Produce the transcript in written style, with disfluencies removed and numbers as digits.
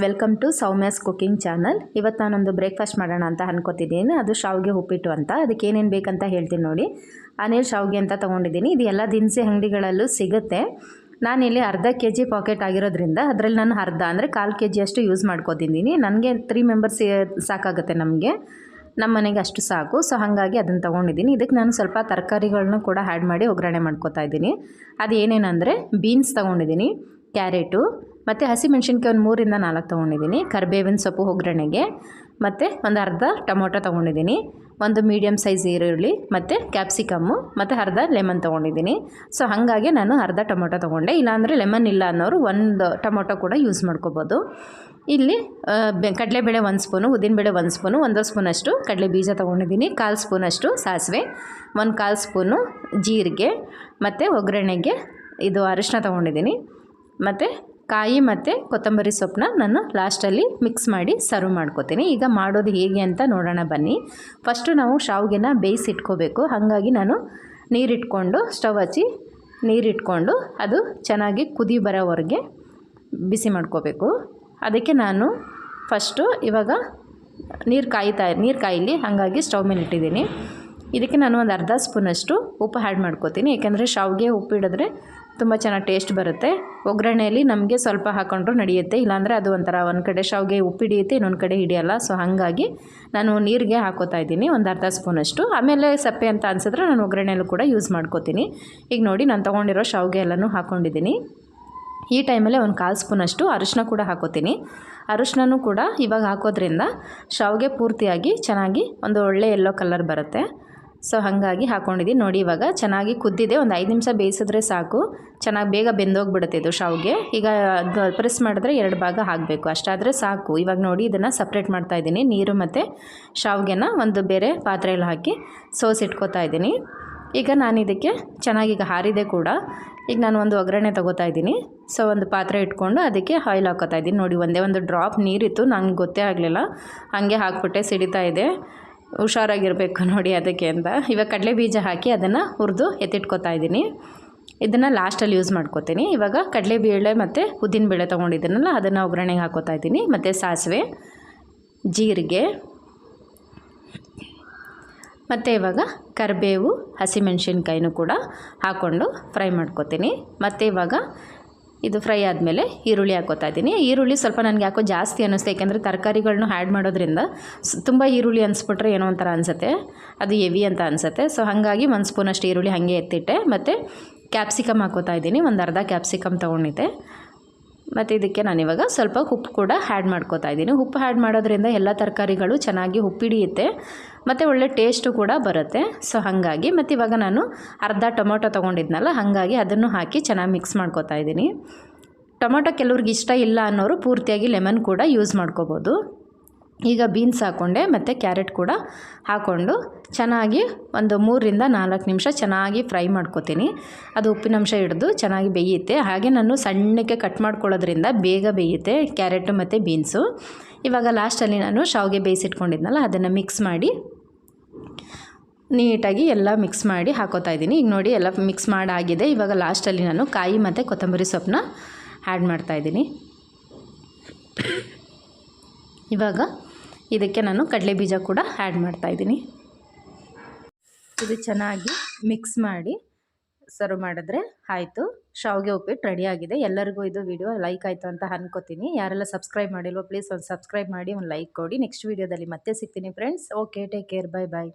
Welcome to Soumya's cooking channel. ಇವತ್ತು ನಾನೊಂದು breakfast ಮಾಡೋಣ ಅಂತ ಅನ್ಕೋತಿದ್ದೀನಿ. ಅದು ಶಾವಿಗೆ ಉಪ್ಪಿಟ್ಟು ಅಂತ. ಅದಕ್ಕೆ ಏನೇನು ಬೇಕಂತ ಹೇಳ್ತೀನಿ ನೋಡಿ. ಅನಿಲ್ ಶಾವಿಗೆ ಅಂತ ತೊಗೊಂಡಿದ್ದೀನಿ. ಇದು ಎಲ್ಲ ದಿನಸಿ ಅಂಗಡಿಗಳಲ್ಲೂ ಸಿಗುತ್ತೆ. ನಾನಿಲ್ಲಿ ಅರ್ಧ kg ಪಾಕೆಟ್ ಆಗಿರೋದ್ರಿಂದ ಅದರಲ್ಲಿ ನಾನು ಅರ್ಧ ಅಂದರೆ 1/4 kg ಅಷ್ಟು ಯೂಸ್ ಮಾಡ್ಕೋತಿದ್ದೀನಿ. ನನಗೆ 3 ಮೆಂಬರ್ಸ್ ಸಾಕಾಗುತ್ತೆ. ನಮ್ಮ ಮನೆಗೆ ಅಷ್ಟು ಸಾಕು. ಸೊ ಹಾಗಾಗಿ ಅದನ್ನು ತೊಗೊಂಡಿದ್ದೀನಿ. ಇದಕ್ಕೆ ನಾನು ಸ್ವಲ್ಪ ತರಕಾರಿಗಳನ್ನ ಕೂಡ ಆ್ಯಡ್ ಮಾಡಿ ಒಗ್ಗರಣೆ ಮಾಡ್ಕೋತಾ ಇದ್ದೀನಿ. ಅದು ಏನೇನೆಂದರೆ ಬೀನ್ಸ್ ತೊಗೊಂಡಿದ್ದೀನಿ, ಕ್ಯಾರೆಟು ಮತ್ತು ಹಸಿಮೆಣ್ಸಿನ್ಕಾಯಿ ಒಂದು 3ರಿಂದ 4 ತೊಗೊಂಡಿದ್ದೀನಿ, ಕರಿಬೇವಿನ ಸೊಪ್ಪು ಒಗ್ಗರಣೆಗೆ, ಮತ್ತು ಒಂದು ಅರ್ಧ ಟೊಮೊಟೊ ತೊಗೊಂಡಿದ್ದೀನಿ, ಒಂದು ಮೀಡಿಯಮ್ ಸೈಜ್ ಈರುಳ್ಳಿ ಮತ್ತು ಕ್ಯಾಪ್ಸಿಕಮ್ಮು ಮತ್ತು ಅರ್ಧ ಲೆಮನ್ ತೊಗೊಂಡಿದ್ದೀನಿ. ಸೊ ಹಾಗಾಗಿ ನಾನು ಅರ್ಧ ಟೊಮೊಟೊ ತೊಗೊಂಡೆ. ಇಲ್ಲಾಂದರೆ ಲೆಮನ್ ಇಲ್ಲ ಅನ್ನೋರು ಒಂದು ಟೊಮೊಟೊ ಕೂಡ ಯೂಸ್ ಮಾಡ್ಕೋಬೋದು. ಇಲ್ಲಿ ಕಡಲೆಬೇಳೆ 1 ಸ್ಪೂನು, ಉದ್ದಿನಬೇಳೆ 1 ಸ್ಪೂನು, 1 ಸ್ಪೂನಷ್ಟು ಕಡಲೆ ಬೀಜ ತೊಗೊಂಡಿದ್ದೀನಿ, 1/4 ಸ್ಪೂನಷ್ಟು ಸಾಸಿವೆ, 1/4 ಸ್ಪೂನು ಜೀರಿಗೆ ಮತ್ತು ಒಗ್ಗರಣೆಗೆ ಇದು ಅರಿಶಿನ ತೊಗೊಂಡಿದ್ದೀನಿ. ಮತ್ತು ಕಾಯಿ ಮತ್ತು ಕೊತ್ತಂಬರಿ ಸೊಪ್ಪನ್ನ ನಾನು ಲಾಸ್ಟಲ್ಲಿ ಮಿಕ್ಸ್ ಮಾಡಿ ಸರ್ವ್ ಮಾಡ್ಕೋತೀನಿ. ಈಗ ಮಾಡೋದು ಹೇಗೆ ಅಂತ ನೋಡೋಣ ಬನ್ನಿ. ಫಸ್ಟು ನಾವು ಶಾವಿಗೆನ ಬೇಯಿಸಿಟ್ಕೋಬೇಕು. ಹಾಗಾಗಿ ನಾನು ನೀರಿಟ್ಕೊಂಡು ಸ್ಟವ್ ಹಚ್ಚಿ ನೀರಿಟ್ಕೊಂಡು ಅದು ಚೆನ್ನಾಗಿ ಕುದಿ ಬರೋವರೆಗೆ ಬಿಸಿ ಮಾಡ್ಕೋಬೇಕು. ಅದಕ್ಕೆ ನಾನು ಫಸ್ಟು ಇವಾಗ ನೀರು ಕಾಯಿಲಿ, ಹಾಗಾಗಿ ಸ್ಟವ್ ಮೇಲೆ ಇಟ್ಟಿದ್ದೀನಿ. ಇದಕ್ಕೆ ನಾನು ಒಂದು ಅರ್ಧ ಸ್ಪೂನಷ್ಟು ಉಪ್ಪು ಆ್ಯಡ್ ಮಾಡ್ಕೋತೀನಿ. ಏಕೆಂದರೆ ಶಾವಿಗೆ ಉಪ್ಪಿಡಿದ್ರೆ ತುಂಬ ಚೆನ್ನಾಗಿ ಟೇಸ್ಟ್ ಬರುತ್ತೆ. ಒಗ್ಗರಣೆಯಲ್ಲಿ ನಮಗೆ ಸ್ವಲ್ಪ ಹಾಕ್ಕೊಂಡ್ರೂ ನಡೆಯುತ್ತೆ, ಇಲ್ಲಾಂದರೆ ಅದು ಒಂಥರ ಒಂದು ಕಡೆ ಶಾವಿಗೆ ಉಪ್ಪಿಡಿಯುತ್ತೆ, ಇನ್ನೊಂದು ಕಡೆ ಹಿಡಿಯಲ್ಲ. ಸೊ ಹಾಗಾಗಿ ನಾನು ನೀರಿಗೆ ಹಾಕೋತಾ ಇದ್ದೀನಿ ಒಂದು ಅರ್ಧ ಸ್ಪೂನಷ್ಟು. ಆಮೇಲೆ ಸಪ್ಪೆ ಅಂತ ಅನಿಸಿದ್ರೆ ನಾನು ಒಗ್ಗರಣೆಯಲ್ಲೂ ಕೂಡ ಯೂಸ್ ಮಾಡ್ಕೋತೀನಿ. ಈಗ ನೋಡಿ ನಾನು ತೊಗೊಂಡಿರೋ ಶಾವಿಗೆ ಎಲ್ಲನೂ ಹಾಕ್ಕೊಂಡಿದ್ದೀನಿ. ಈ ಟೈಮಲ್ಲೇ ಒಂದು 1/4 ಸ್ಪೂನಷ್ಟು ಅರಿಶಿನ ಕೂಡ ಹಾಕೋತೀನಿ. ಅರಿಶಿನೂ ಕೂಡ ಇವಾಗ ಹಾಕೋದ್ರಿಂದ ಶಾವಿಗೆ ಪೂರ್ತಿಯಾಗಿ ಚೆನ್ನಾಗಿ ಒಂದು ಒಳ್ಳೆ ಯೆಲ್ಲೋ ಕಲರ್ ಬರುತ್ತೆ. ಸೊ ಹಾಗಾಗಿ ಹಾಕ್ಕೊಂಡಿದ್ದೀನಿ. ನೋಡಿ ಇವಾಗ ಚೆನ್ನಾಗಿ ಕುದ್ದಿದೆ. ಒಂದು 5 ನಿಮಿಷ ಬೇಯಿಸಿದ್ರೆ ಸಾಕು, ಚೆನ್ನಾಗಿ ಬೇಗ ಬೆಂದೋಗ್ಬಿಡುತ್ತೆ ಇದು ಶಾವಿಗೆ. ಈಗ ಅದು ಪ್ರೆಸ್ ಮಾಡಿದ್ರೆ 2 ಭಾಗ ಆಗಬೇಕು, ಅಷ್ಟಾದರೆ ಸಾಕು. ಇವಾಗ ನೋಡಿ ಇದನ್ನು ಸಪ್ರೇಟ್ ಮಾಡ್ತಾಯಿದ್ದೀನಿ. ನೀರು ಮತ್ತು ಶಾವಿಗೆನ ಒಂದು ಬೇರೆ ಪಾತ್ರೆಯಲ್ಲಿ ಹಾಕಿ ಸೋಸಿಟ್ಕೋತಾ ಇದ್ದೀನಿ. ಈಗ ನಾನು ಇದಕ್ಕೆ ಚೆನ್ನಾಗಿ ಈಗ ಹಾರಿದೆ ಕೂಡ. ಈಗ ನಾನು ಒಂದು ಒಗ್ಗರಣೆ ತೊಗೋತಾ ಇದ್ದೀನಿ. ಸೊ ಒಂದು ಪಾತ್ರೆ ಇಟ್ಕೊಂಡು ಅದಕ್ಕೆ ಆಯಿಲ್ ಹಾಕೋತಾ ಇದ್ದೀನಿ. ನೋಡಿ ಒಂದೇ ಒಂದು ಡ್ರಾಪ್ ನೀರಿತ್ತು, ನನಗೆ ಗೊತ್ತೇ ಆಗಲಿಲ್ಲ, ಹಾಗೆ ಹಾಕ್ಬಿಟ್ಟೆ, ಸಿಡಿತಾ ಇದೆ. ಹುಷಾರಾಗಿರಬೇಕು ನೋಡಿ ಅದಕ್ಕೆ ಅಂತ. ಇವಾಗ ಕಡಲೆ ಬೀಜ ಹಾಕಿ ಅದನ್ನು ಹುರಿದು ಎತ್ತಿಟ್ಕೋತಾ ಇದ್ದೀನಿ. ಇದನ್ನು ಲಾಸ್ಟಲ್ಲಿ ಯೂಸ್ ಮಾಡ್ಕೋತೀನಿ. ಇವಾಗ ಕಡಲೆಬೇಳೆ ಮತ್ತು ಉದ್ದಿನಬೇಳೆ ತೊಗೊಂಡಿದ್ದೀನಲ್ಲ ಅದನ್ನು ಒಗ್ಗರಣೆಗೆ ಹಾಕೋತಾ ಇದ್ದೀನಿ. ಮತ್ತು ಸಾಸಿವೆ, ಜೀರಿಗೆ, ಮತ್ತು ಇವಾಗ ಕರಿಬೇವು, ಹಸಿಮೆಣ್ಸಿನ್ಕಾಯಿನೂ ಕೂಡ ಹಾಕ್ಕೊಂಡು ಫ್ರೈ ಮಾಡ್ಕೋತೀನಿ. ಮತ್ತು ಇವಾಗ ಇದು ಫ್ರೈ ಆದಮೇಲೆ ಈರುಳ್ಳಿ ಹಾಕೋತಾ ಇದ್ದೀನಿ. ಈರುಳ್ಳಿ ಸ್ವಲ್ಪ ನನಗೆ ಯಾಕೋ ಜಾಸ್ತಿ ಅನ್ನಿಸ್ತು, ಯಾಕೆಂದರೆ ತರಕಾರಿಗಳನ್ನೂ ಆ್ಯಡ್ ಮಾಡೋದ್ರಿಂದ ತುಂಬ ಈರುಳ್ಳಿ ಅನಿಸ್ಬಿಟ್ರೆ ಏನೋ ಒಂಥರ ಅನಿಸುತ್ತೆ, ಅದು ಹೆವಿ ಅಂತ ಅನಿಸುತ್ತೆ. ಸೊ ಹಾಗಾಗಿ 1 ಸ್ಪೂನಷ್ಟು ಈರುಳ್ಳಿ ಹಾಗೆ ಎತ್ತಿಟ್ಟೆ. ಮತ್ತು ಕ್ಯಾಪ್ಸಿಕಮ್ ಹಾಕೋತಾ ಇದ್ದೀನಿ, ಒಂದು ಅರ್ಧ ಕ್ಯಾಪ್ಸಿಕಮ್ ತೊಗೊಂಡಿದ್ದೆ. ಮತ್ತು ಇದಕ್ಕೆ ನಾನಿವಾಗ ಸ್ವಲ್ಪ ಉಪ್ಪು ಕೂಡ ಆ್ಯಡ್ ಮಾಡ್ಕೋತಾ ಇದ್ದೀನಿ. ಉಪ್ಪು ಆ್ಯಡ್ ಮಾಡೋದ್ರಿಂದ ಎಲ್ಲ ತರಕಾರಿಗಳು ಚೆನ್ನಾಗಿ ಉಪ್ಪಿಡಿಯುತ್ತೆ ಮತ್ತು ಒಳ್ಳೆ ಟೇಸ್ಟು ಕೂಡ ಬರುತ್ತೆ. ಸೊ ಹಾಗಾಗಿ ಮತ್ತು ಇವಾಗ ನಾನು ಅರ್ಧ ಟೊಮೊಟೊ ತೊಗೊಂಡಿದ್ನಲ್ಲ, ಹಾಗಾಗಿ ಅದನ್ನು ಹಾಕಿ ಚೆನ್ನಾಗಿ ಮಿಕ್ಸ್ ಮಾಡ್ಕೋತಾ ಇದ್ದೀನಿ. ಟೊಮೊಟೊ ಕೆಲವ್ರಿಗೆ ಇಷ್ಟ ಇಲ್ಲ ಅನ್ನೋರು ಪೂರ್ತಿಯಾಗಿ ಲೆಮನ್ ಕೂಡ ಯೂಸ್ ಮಾಡ್ಕೋಬೋದು. ಈಗ ಬೀನ್ಸ್ ಹಾಕ್ಕೊಂಡೆ ಮತ್ತು ಕ್ಯಾರೆಟ್ ಕೂಡ ಹಾಕ್ಕೊಂಡು ಚೆನ್ನಾಗಿ ಒಂದು 3ರಿಂದ 4 ನಿಮಿಷ ಚೆನ್ನಾಗಿ ಫ್ರೈ ಮಾಡ್ಕೋತೀನಿ. ಅದು ಉಪ್ಪಿನಂಶ ಹಿಡಿದು ಚೆನ್ನಾಗಿ ಬೇಯುತ್ತೆ. ಹಾಗೆ ನಾನು ಸಣ್ಣಕ್ಕೆ ಕಟ್ ಮಾಡ್ಕೊಳ್ಳೋದ್ರಿಂದ ಬೇಗ ಬೇಯುತ್ತೆ ಕ್ಯಾರೆಟು ಮತ್ತು ಬೀನ್ಸು. ಇವಾಗ ಲಾಸ್ಟಲ್ಲಿ ನಾನು ಶಾವಿಗೆ ಬೇಯಿಸಿಟ್ಕೊಂಡಿದ್ನಲ್ಲ ಅದನ್ನು ಮಿಕ್ಸ್ ಮಾಡಿ ನೀಟಾಗಿ ಎಲ್ಲ ಮಿಕ್ಸ್ ಮಾಡಿ ಹಾಕೋತಾ ಇದ್ದೀನಿ. ಈಗ ನೋಡಿ ಎಲ್ಲ ಮಿಕ್ಸ್ ಮಾಡಾಗಿದೆ. ಇವಾಗ ಲಾಸ್ಟಲ್ಲಿ ನಾನು ಕಾಯಿ ಮತ್ತು ಕೊತ್ತಂಬರಿ ಸೊಪ್ಪನ್ನ ಆ್ಯಡ್ ಮಾಡ್ತಾಯಿದ್ದೀನಿ. ಇವಾಗ ಇದಕ್ಕೆ ನಾನು ಕಡಲೆ ಬೀಜ ಕೂಡ ಆ್ಯಡ್ ಮಾಡ್ತಾಯಿದ್ದೀನಿ. ಇದು ಚೆನ್ನಾಗಿ ಮಿಕ್ಸ್ ಮಾಡಿ ಸರ್ವ್ ಮಾಡಿದ್ರೆ ಆಯಿತು, ಶಾವಿಗೆ ಉಪ್ಪಿಟ್ಟು ರೆಡಿಯಾಗಿದೆ. ಎಲ್ಲರಿಗೂ ಇದು ವಿಡಿಯೋ ಲೈಕ್ ಆಯಿತು ಅಂತ ಅನ್ಕೋತೀನಿ. ಯಾರೆಲ್ಲ ಸಬ್ಸ್ಕ್ರೈಬ್ ಮಾಡಿಲ್ವೋ ಪ್ಲೀಸ್ ಒಂದು ಸಬ್ಸ್ಕ್ರೈಬ್ ಮಾಡಿ, ಒಂದು ಲೈಕ್ ಕೊಡಿ. ನೆಕ್ಸ್ಟ್ ವೀಡಿಯೋದಲ್ಲಿ ಮತ್ತೆ ಸಿಗ್ತೀನಿ friends. Okay, take care, bye ಬಾಯ್.